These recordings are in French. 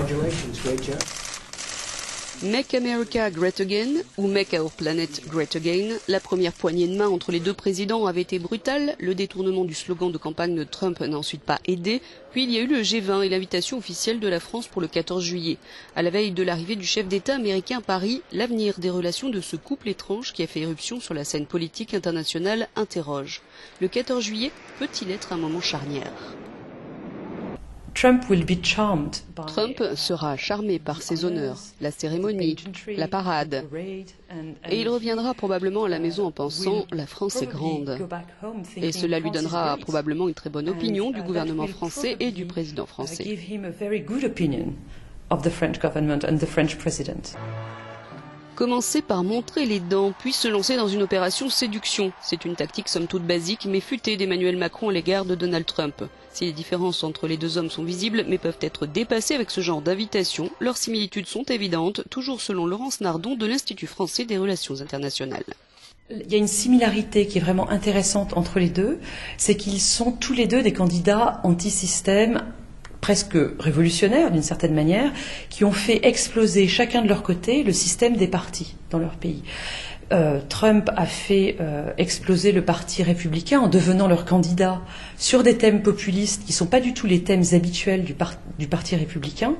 Congratulations, great job. Make America Great Again ou Make Our Planet Great Again, la première poignée de main entre les deux présidents avait été brutale. Le détournement du slogan de campagne de Trump n'a ensuite pas aidé. Puis il y a eu le G20 et l'invitation officielle de la France pour le 14 juillet. À la veille de l'arrivée du chef d'État américain à Paris, l'avenir des relations de ce couple étrange qui a fait éruption sur la scène politique internationale interroge. Le 14 juillet peut-il être un moment charnière ? Trump sera charmé par ses honneurs, la cérémonie, la parade. Et il reviendra probablement à la maison en pensant « la France est grande ». Et cela lui donnera probablement une très bonne opinion du gouvernement français et du président français. Commencer par montrer les dents, puis se lancer dans une opération séduction. C'est une tactique somme toute basique, mais futée d'Emmanuel Macron à l'égard de Donald Trump. Si les différences entre les deux hommes sont visibles, mais peuvent être dépassées avec ce genre d'invitation, leurs similitudes sont évidentes, toujours selon Laurence Nardon de l'Institut français des relations internationales. Il y a une similarité qui est vraiment intéressante entre les deux, c'est qu'ils sont tous les deux des candidats anti-système, presque révolutionnaires d'une certaine manière, qui ont fait exploser chacun de leur côté le système des partis dans leur pays. Trump a fait exploser le parti républicain en devenant leur candidat sur des thèmes populistes qui ne sont pas du tout les thèmes habituels du parti républicain.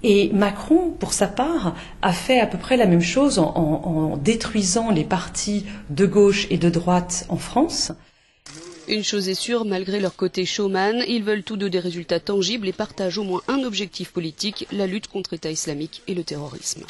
Et Macron, pour sa part, a fait à peu près la même chose en détruisant les partis de gauche et de droite en France. Une chose est sûre, malgré leur côté showman, ils veulent tous deux des résultats tangibles et partagent au moins un objectif politique, la lutte contre l'État islamique et le terrorisme.